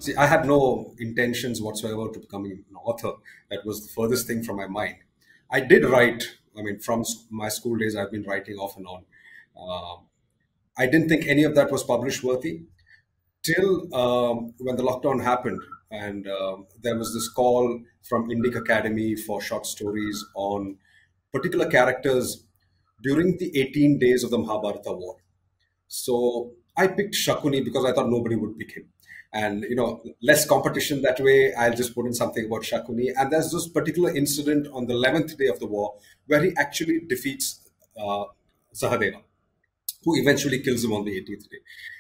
See, I had no intentions whatsoever to becoming an author. That was the furthest thing from my mind. I did write. I mean, from my school days, I've been writing off and on. Um, I didn't think any of that was publish worthy till when the lockdown happened, and there was this call from Indic Academy for short stories on particular characters during the 18 days of the Mahabharata war. So I picked Shakuni because I thought nobody would pick him. And, less competition that way. I'll just put in something about Shakuni. And there's this particular incident on the 11th day of the war where he actually defeats Sahadeva, who eventually kills him on the 18th day.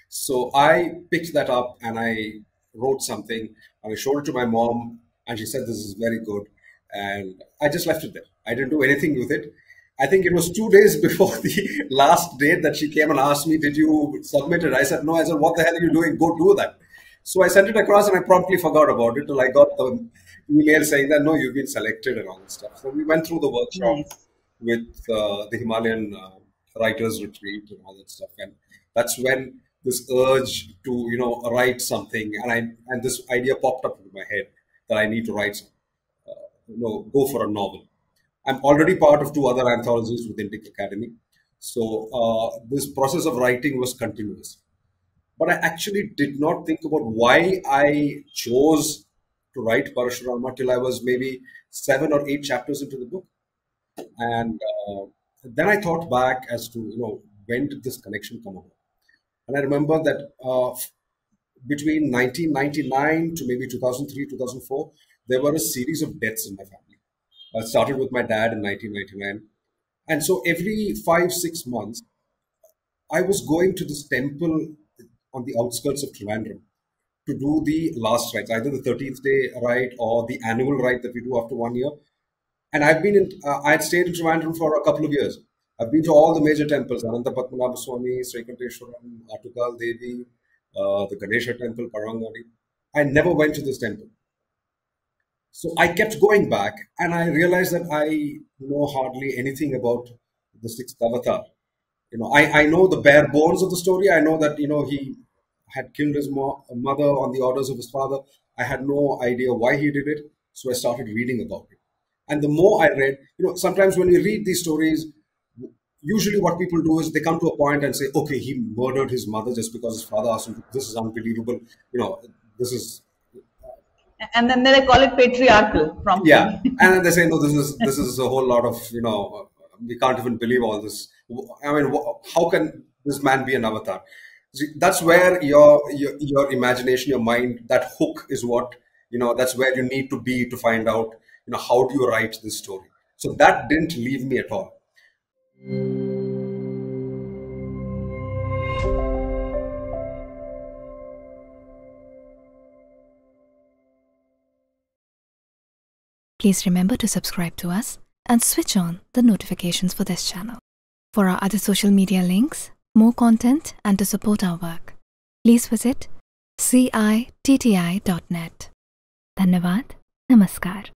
So I picked that up and I wrote something and I showed it to my mom and she said, this is very good. And I just left it there. I didn't do anything with it. I think it was 2 days before the last date that she came and asked me, did you submit it? I said, no. I said, what the hell are you doing? Go do that. So I sent it across and I promptly forgot about it till I got the email saying that, no, you've been selected and all this stuff. So we went through the workshop with the Himalayan writers retreat and all that stuff. And that's when this urge to, write something and this idea popped up in my head that I need to write something, go for a novel. I'm already part of 2 other anthologies with Indic Academy. So this process of writing was continuous. But I actually did not think about why I chose to write Parashurama till I was maybe 7 or 8 chapters into the book. And then I thought back as to, when did this connection come about? And I remember that between 1999 to maybe 2003, 2004, there were a series of deaths in my family. I started with my dad in 1999. And so every 5-6 months, I was going to this temple on the outskirts of Trivandrum to do the last rites, either the 13th day rite or the annual rite that we do after 1 year. And I had stayed in Trivandrum for a couple of years. I've been to all the major temples, Ananta Padmanabha Swami, Srikanteshwaram, Atukal Devi, the Ganesha temple, Parangadi. I never went to this temple. So I kept going back and I realized that I know hardly anything about the 6th avatar. I know the bare bones of the story. I know that, he had killed his mother on the orders of his father. I had no idea why he did it. So I started reading about it. And the more I read, sometimes when you read these stories, usually what people do is they come to a point and say, okay, he murdered his mother just because his father asked him to. This is unbelievable. This is... And then they call it patriarchal. Yeah. And then they say, no, this is a whole lot of, we can't even believe all this. I mean, how can this man be an avatar? See, that's where your imagination, your mind, that hook is what, that's where you need to be to find out, how do you write this story? So that didn't leave me at all. Please remember to subscribe to us and switch on the notifications for this channel. For our other social media links, more content and to support our work, please visit citti.net. Dhanyavad. Namaskar.